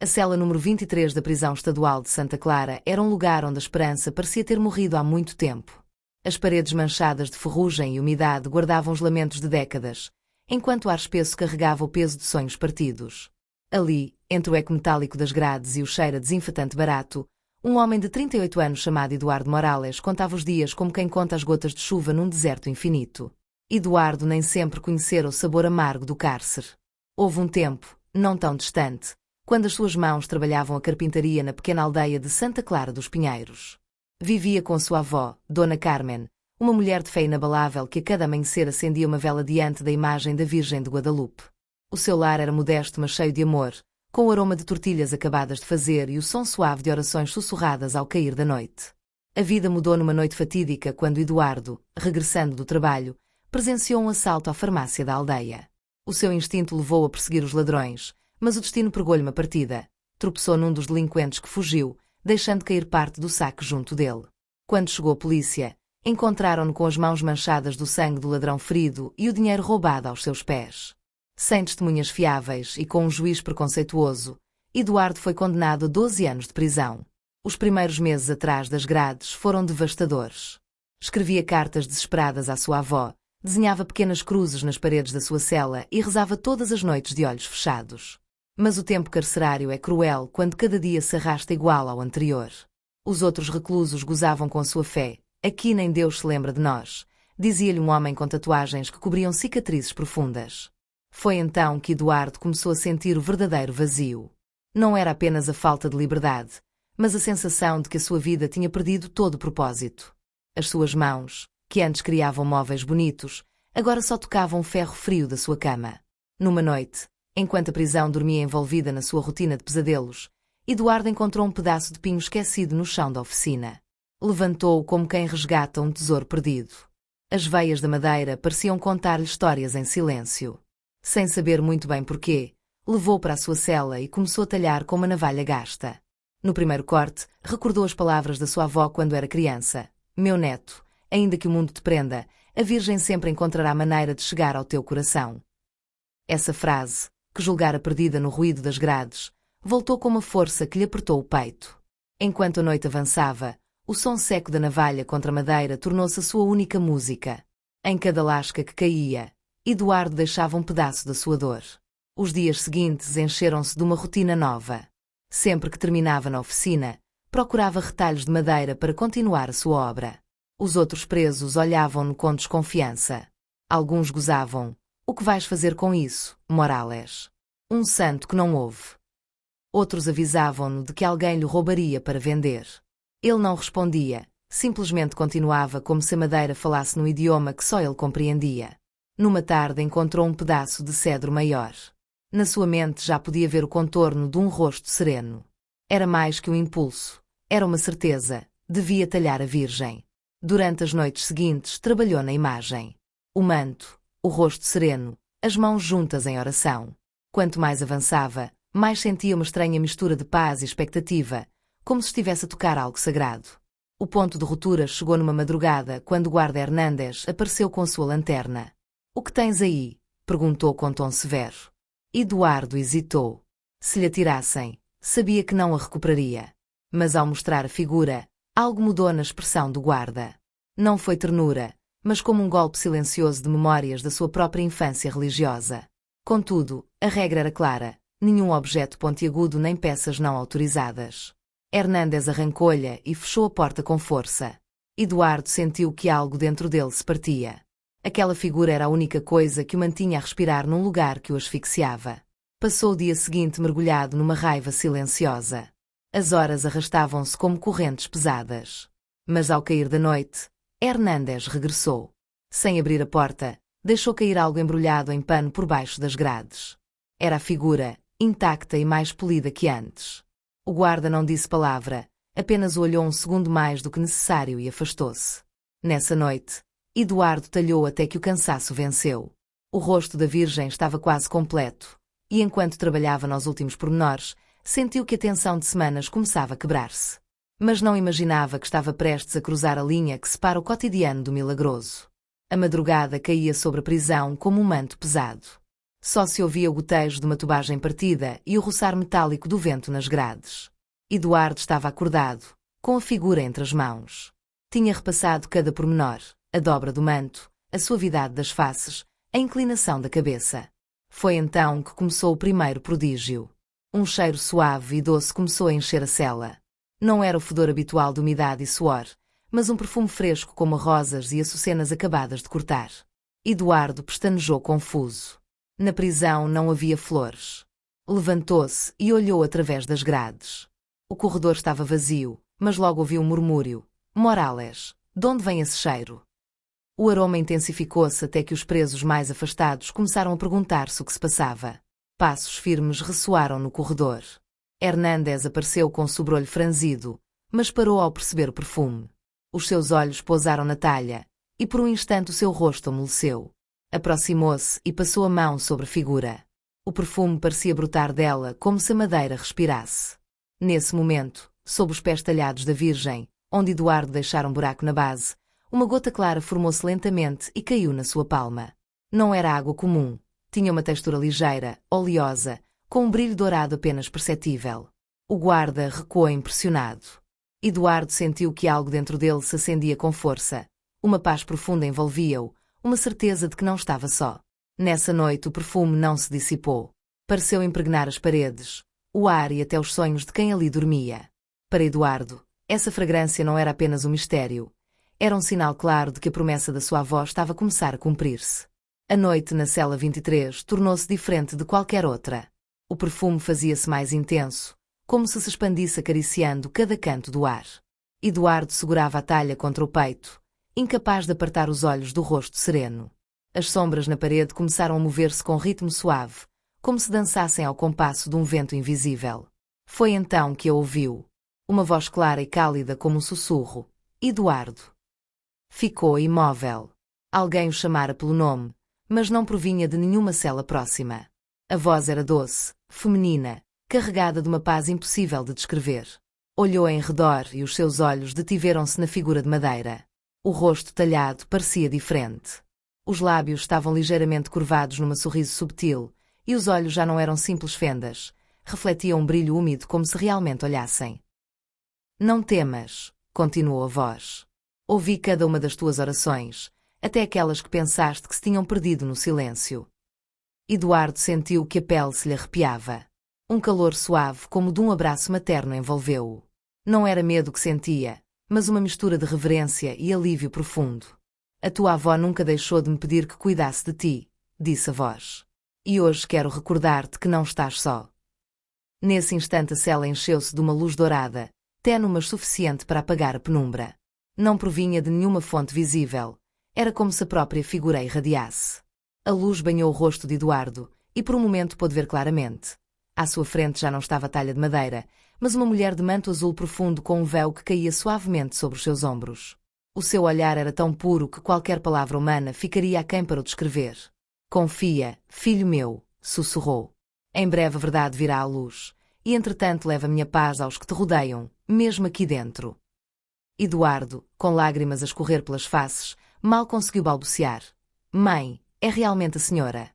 A cela número 23 da prisão estadual de Santa Clara era um lugar onde a esperança parecia ter morrido há muito tempo. As paredes manchadas de ferrugem e umidade guardavam os lamentos de décadas, enquanto o ar espesso carregava o peso de sonhos partidos. Ali, entre o eco metálico das grades e o cheiro a desinfetante barato, um homem de 38 anos chamado Eduardo Morales contava os dias como quem conta as gotas de chuva num deserto infinito. Eduardo nem sempre conhecera o sabor amargo do cárcere. Houve um tempo, não tão distante, quando as suas mãos trabalhavam a carpintaria na pequena aldeia de Santa Clara dos Pinheiros. Vivia com sua avó, Dona Carmen, uma mulher de fé inabalável que a cada amanhecer acendia uma vela diante da imagem da Virgem de Guadalupe. O seu lar era modesto mas cheio de amor, com o aroma de tortilhas acabadas de fazer e o som suave de orações sussurradas ao cair da noite. A vida mudou numa noite fatídica quando Eduardo, regressando do trabalho, presenciou um assalto à farmácia da aldeia. O seu instinto levou-o a perseguir os ladrões, mas o destino pregou-lhe uma partida. Tropeçou num dos delinquentes que fugiu, deixando cair parte do saque junto dele. Quando chegou a polícia, encontraram-no com as mãos manchadas do sangue do ladrão ferido e o dinheiro roubado aos seus pés. Sem testemunhas fiáveis e com um juiz preconceituoso, Eduardo foi condenado a 12 anos de prisão. Os primeiros meses atrás das grades foram devastadores. Escrevia cartas desesperadas à sua avó, desenhava pequenas cruzes nas paredes da sua cela e rezava todas as noites de olhos fechados. Mas o tempo carcerário é cruel quando cada dia se arrasta igual ao anterior. Os outros reclusos gozavam com a sua fé. Aqui nem Deus se lembra de nós, dizia-lhe um homem com tatuagens que cobriam cicatrizes profundas. Foi então que Eduardo começou a sentir o verdadeiro vazio. Não era apenas a falta de liberdade, mas a sensação de que a sua vida tinha perdido todo o propósito. As suas mãos, que antes criavam móveis bonitos, agora só tocavam o ferro frio da sua cama. Numa noite, enquanto a prisão dormia envolvida na sua rotina de pesadelos, Eduardo encontrou um pedaço de pinho esquecido no chão da oficina. Levantou-o como quem resgata um tesouro perdido. As veias da madeira pareciam contar-lhe histórias em silêncio. Sem saber muito bem porquê, levou-o para a sua cela e começou a talhar com uma navalha gasta. No primeiro corte, recordou as palavras da sua avó quando era criança. Meu neto, ainda que o mundo te prenda, a Virgem sempre encontrará maneira de chegar ao teu coração. Essa frase, que julgara perdida no ruído das grades, voltou com uma força que lhe apertou o peito. Enquanto a noite avançava, o som seco da navalha contra a madeira tornou-se a sua única música. Em cada lasca que caía, Eduardo deixava um pedaço da sua dor. Os dias seguintes encheram-se de uma rotina nova. Sempre que terminava na oficina, procurava retalhos de madeira para continuar a sua obra. Os outros presos olhavam-no com desconfiança. Alguns gozavam. O que vais fazer com isso, Morales? Um santo que não ouve. Outros avisavam-no de que alguém lhe roubaria para vender. Ele não respondia, simplesmente continuava como se a madeira falasse num idioma que só ele compreendia. Numa tarde encontrou um pedaço de cedro maior. Na sua mente já podia ver o contorno de um rosto sereno. Era mais que um impulso. Era uma certeza. Devia talhar a Virgem. Durante as noites seguintes trabalhou na imagem. O manto, o rosto sereno, as mãos juntas em oração. Quanto mais avançava, mais sentia uma estranha mistura de paz e expectativa, como se estivesse a tocar algo sagrado. O ponto de ruptura chegou numa madrugada quando o guarda Hernández apareceu com sua lanterna. O que tens aí? Perguntou com tom severo. Eduardo hesitou. Se lhe atirassem, sabia que não a recuperaria. Mas ao mostrar a figura, algo mudou na expressão do guarda. Não foi ternura, mas como um golpe silencioso de memórias da sua própria infância religiosa. Contudo, a regra era clara, nenhum objeto pontiagudo nem peças não autorizadas. Hernández arrancou-lhe e fechou a porta com força. Eduardo sentiu que algo dentro dele se partia. Aquela figura era a única coisa que o mantinha a respirar num lugar que o asfixiava. Passou o dia seguinte mergulhado numa raiva silenciosa. As horas arrastavam-se como correntes pesadas. Mas ao cair da noite, Hernández regressou. Sem abrir a porta, deixou cair algo embrulhado em pano por baixo das grades. Era a figura, intacta e mais polida que antes. O guarda não disse palavra, apenas o olhou um segundo mais do que necessário e afastou-se. Nessa noite, Eduardo talhou até que o cansaço venceu. O rosto da Virgem estava quase completo, e enquanto trabalhava nos últimos pormenores, sentiu que a tensão de semanas começava a quebrar-se. Mas não imaginava que estava prestes a cruzar a linha que separa o cotidiano do milagroso. A madrugada caía sobre a prisão como um manto pesado. Só se ouvia o gotejo de uma tubagem partida e o roçar metálico do vento nas grades. Eduardo estava acordado, com a figura entre as mãos. Tinha repassado cada pormenor, a dobra do manto, a suavidade das faces, a inclinação da cabeça. Foi então que começou o primeiro prodígio. Um cheiro suave e doce começou a encher a cela. Não era o fedor habitual de umidade e suor, mas um perfume fresco como rosas e açucenas acabadas de cortar. Eduardo pestanejou confuso. Na prisão não havia flores. Levantou-se e olhou através das grades. O corredor estava vazio, mas logo ouviu um murmúrio. Morales, de onde vem esse cheiro? O aroma intensificou-se até que os presos mais afastados começaram a perguntar-se o que se passava. Passos firmes ressoaram no corredor. Hernández apareceu com o sobrolho franzido, mas parou ao perceber o perfume. Os seus olhos pousaram na talha, e por um instante o seu rosto amoleceu. Aproximou-se e passou a mão sobre a figura. O perfume parecia brotar dela como se a madeira respirasse. Nesse momento, sob os pés talhados da Virgem, onde Eduardo deixara um buraco na base, uma gota clara formou-se lentamente e caiu na sua palma. Não era água comum. Tinha uma textura ligeira, oleosa, com um brilho dourado apenas perceptível. O guarda recuou impressionado. Eduardo sentiu que algo dentro dele se acendia com força. Uma paz profunda envolvia-o, uma certeza de que não estava só. Nessa noite o perfume não se dissipou. Pareceu impregnar as paredes, o ar e até os sonhos de quem ali dormia. Para Eduardo, essa fragrância não era apenas um mistério. Era um sinal claro de que a promessa da sua avó estava a começar a cumprir-se. A noite na cela 23 tornou-se diferente de qualquer outra. O perfume fazia-se mais intenso, como se expandisse acariciando cada canto do ar. Eduardo segurava a talha contra o peito, incapaz de apartar os olhos do rosto sereno. As sombras na parede começaram a mover-se com ritmo suave, como se dançassem ao compasso de um vento invisível. Foi então que a ouviu. Uma voz clara e cálida como um sussurro. Eduardo. Ficou imóvel. Alguém o chamara pelo nome, mas não provinha de nenhuma cela próxima. A voz era doce, feminina, carregada de uma paz impossível de descrever. Olhou em redor e os seus olhos detiveram-se na figura de madeira. O rosto talhado parecia diferente. Os lábios estavam ligeiramente curvados numa sorriso subtil, e os olhos já não eram simples fendas, refletiam um brilho úmido como se realmente olhassem. Não temas, continuou a voz. Ouvi cada uma das tuas orações, até aquelas que pensaste que se tinham perdido no silêncio. Eduardo sentiu que a pele se lhe arrepiava. Um calor suave como de um abraço materno envolveu-o. Não era medo que sentia, mas uma mistura de reverência e alívio profundo. A tua avó nunca deixou de me pedir que cuidasse de ti, disse a voz. E hoje quero recordar-te que não estás só. Nesse instante a cela encheu-se de uma luz dourada, tênue mas suficiente para apagar a penumbra. Não provinha de nenhuma fonte visível. Era como se a própria figura irradiasse. A luz banhou o rosto de Eduardo, e por um momento pôde ver claramente. À sua frente já não estava a talha de madeira, mas uma mulher de manto azul profundo com um véu que caía suavemente sobre os seus ombros. O seu olhar era tão puro que qualquer palavra humana ficaria aquém para o descrever. Confia, filho meu, sussurrou. Em breve a verdade virá à luz, e entretanto leva minha paz aos que te rodeiam, mesmo aqui dentro. Eduardo, com lágrimas a escorrer pelas faces, mal conseguiu balbuciar. Mãe, é realmente a senhora.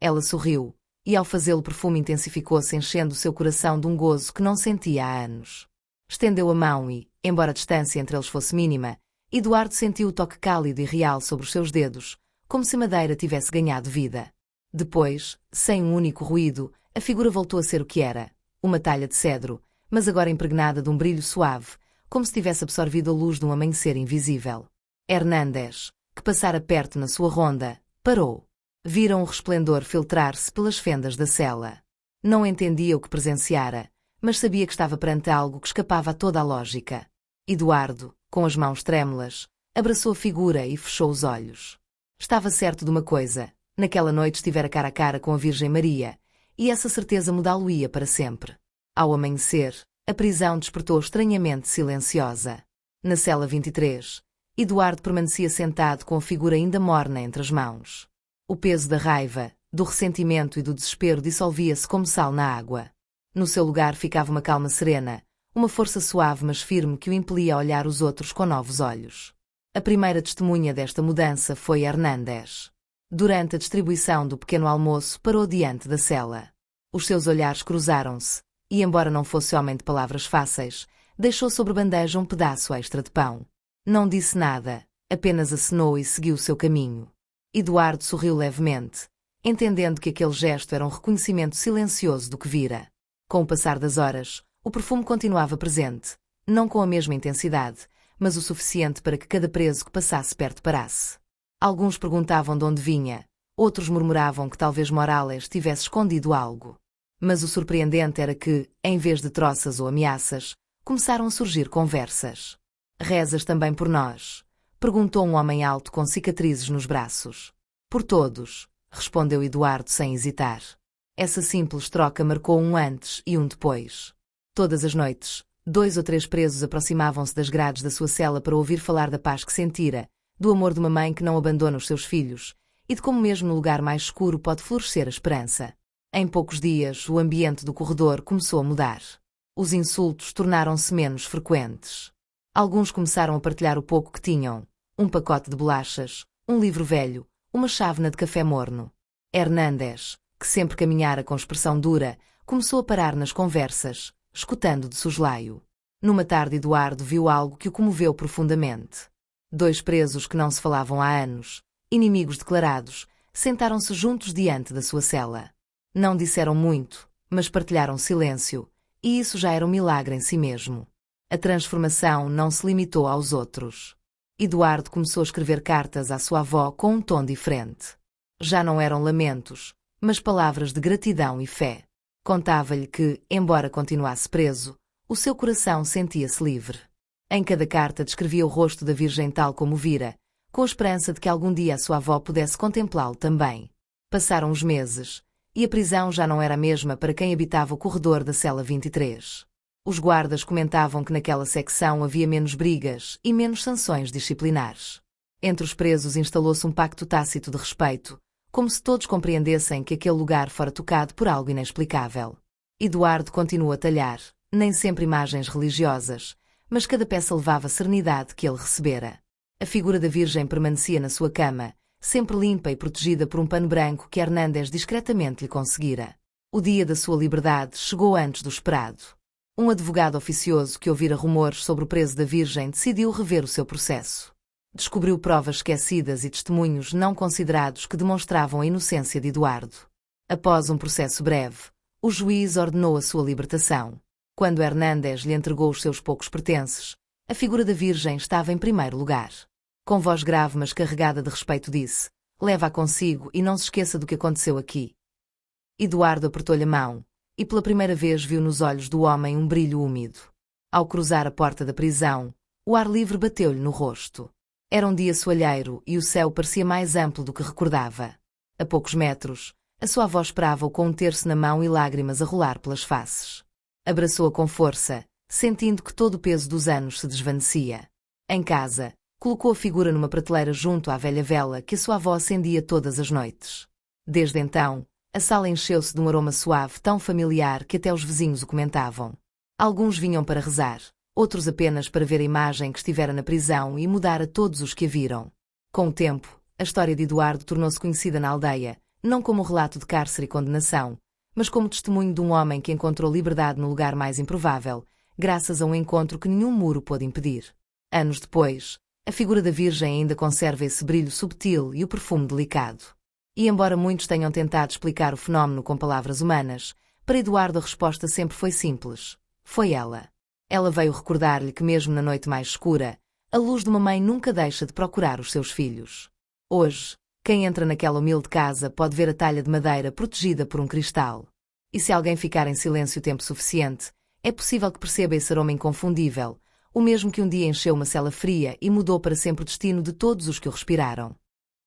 Ela sorriu, e ao fazê-lo o perfume intensificou-se enchendo o seu coração de um gozo que não sentia há anos. Estendeu a mão e, embora a distância entre eles fosse mínima, Eduardo sentiu o toque cálido e real sobre os seus dedos, como se a madeira tivesse ganhado vida. Depois, sem um único ruído, a figura voltou a ser o que era, uma talha de cedro, mas agora impregnada de um brilho suave, como se tivesse absorvido a luz de um amanhecer invisível. Hernández, que passara perto na sua ronda, parou. Viram o resplendor filtrar-se pelas fendas da cela. Não entendia o que presenciara, mas sabia que estava perante algo que escapava a toda a lógica. Eduardo, com as mãos trêmulas, abraçou a figura e fechou os olhos. Estava certo de uma coisa, naquela noite estivera cara a cara com a Virgem Maria, e essa certeza mudá-lo-ia para sempre. Ao amanhecer, a prisão despertou estranhamente silenciosa. Na cela 23, Eduardo permanecia sentado com a figura ainda morna entre as mãos. O peso da raiva, do ressentimento e do desespero dissolvia-se como sal na água. No seu lugar ficava uma calma serena, uma força suave mas firme que o impelia a olhar os outros com novos olhos. A primeira testemunha desta mudança foi Hernández. Durante a distribuição do pequeno almoço, parou diante da cela. Os seus olhares cruzaram-se, e embora não fosse homem de palavras fáceis, deixou sobre a bandeja um pedaço extra de pão. Não disse nada, apenas acenou e seguiu seu caminho. Eduardo sorriu levemente, entendendo que aquele gesto era um reconhecimento silencioso do que vira. Com o passar das horas, o perfume continuava presente, não com a mesma intensidade, mas o suficiente para que cada preso que passasse perto parasse. Alguns perguntavam de onde vinha, outros murmuravam que talvez Morales tivesse escondido algo. Mas o surpreendente era que, em vez de troças ou ameaças, começaram a surgir conversas. "Rezas também por nós?" perguntou um homem alto com cicatrizes nos braços. "Por todos", respondeu Eduardo sem hesitar. Essa simples troca marcou um antes e um depois. Todas as noites, 2 ou 3 presos aproximavam-se das grades da sua cela para ouvir falar da paz que sentira, do amor de uma mãe que não abandona os seus filhos, e de como mesmo no lugar mais escuro pode florescer a esperança. Em poucos dias, o ambiente do corredor começou a mudar. Os insultos tornaram-se menos frequentes. Alguns começaram a partilhar o pouco que tinham: um pacote de bolachas, um livro velho, uma chávena de café morno. Hernández, que sempre caminhara com expressão dura, começou a parar nas conversas, escutando de soslaio. Numa tarde, Eduardo viu algo que o comoveu profundamente. 2 presos que não se falavam há anos, inimigos declarados, sentaram-se juntos diante da sua cela. Não disseram muito, mas partilharam silêncio, e isso já era um milagre em si mesmo. A transformação não se limitou aos outros. Eduardo começou a escrever cartas à sua avó com um tom diferente. Já não eram lamentos, mas palavras de gratidão e fé. Contava-lhe que, embora continuasse preso, o seu coração sentia-se livre. Em cada carta descrevia o rosto da Virgem tal como vira, com a esperança de que algum dia a sua avó pudesse contemplá-lo também. Passaram os meses, e a prisão já não era a mesma para quem habitava o corredor da cela 23. Os guardas comentavam que naquela secção havia menos brigas e menos sanções disciplinares. Entre os presos instalou-se um pacto tácito de respeito, como se todos compreendessem que aquele lugar fora tocado por algo inexplicável. Eduardo continuou a talhar, nem sempre imagens religiosas, mas cada peça levava a serenidade que ele recebera. A figura da Virgem permanecia na sua cama, sempre limpa e protegida por um pano branco que Hernández discretamente lhe conseguira. O dia da sua liberdade chegou antes do esperado. Um advogado oficioso que ouvira rumores sobre o preso da Virgem decidiu rever o seu processo. Descobriu provas esquecidas e testemunhos não considerados que demonstravam a inocência de Eduardo. Após um processo breve, o juiz ordenou a sua libertação. Quando Hernández lhe entregou os seus poucos pertences, a figura da Virgem estava em primeiro lugar. Com voz grave mas carregada de respeito disse: "Leva-a consigo e não se esqueça do que aconteceu aqui." Eduardo apertou-lhe a mão, e pela primeira vez viu nos olhos do homem um brilho úmido. Ao cruzar a porta da prisão, o ar livre bateu-lhe no rosto. Era um dia soalheiro e o céu parecia mais amplo do que recordava. A poucos metros, a sua avó esperava-o com um terço na mão e lágrimas a rolar pelas faces. Abraçou-a com força, sentindo que todo o peso dos anos se desvanecia. Em casa, colocou a figura numa prateleira junto à velha vela que a sua avó acendia todas as noites. Desde então, a sala encheu-se de um aroma suave tão familiar que até os vizinhos o comentavam. Alguns vinham para rezar, outros apenas para ver a imagem que estivera na prisão e mudar a todos os que a viram. Com o tempo, a história de Eduardo tornou-se conhecida na aldeia, não como um relato de cárcere e condenação, mas como testemunho de um homem que encontrou liberdade no lugar mais improvável, graças a um encontro que nenhum muro pôde impedir. Anos depois, a figura da Virgem ainda conserva esse brilho subtil e o perfume delicado. E embora muitos tenham tentado explicar o fenómeno com palavras humanas, para Eduardo a resposta sempre foi simples. Foi ela. Ela veio recordar-lhe que mesmo na noite mais escura, a luz de uma mãe nunca deixa de procurar os seus filhos. Hoje, quem entra naquela humilde casa pode ver a talha de madeira protegida por um cristal. E se alguém ficar em silêncio o tempo suficiente, é possível que perceba esse aroma inconfundível, o mesmo que um dia encheu uma cela fria e mudou para sempre o destino de todos os que o respiraram.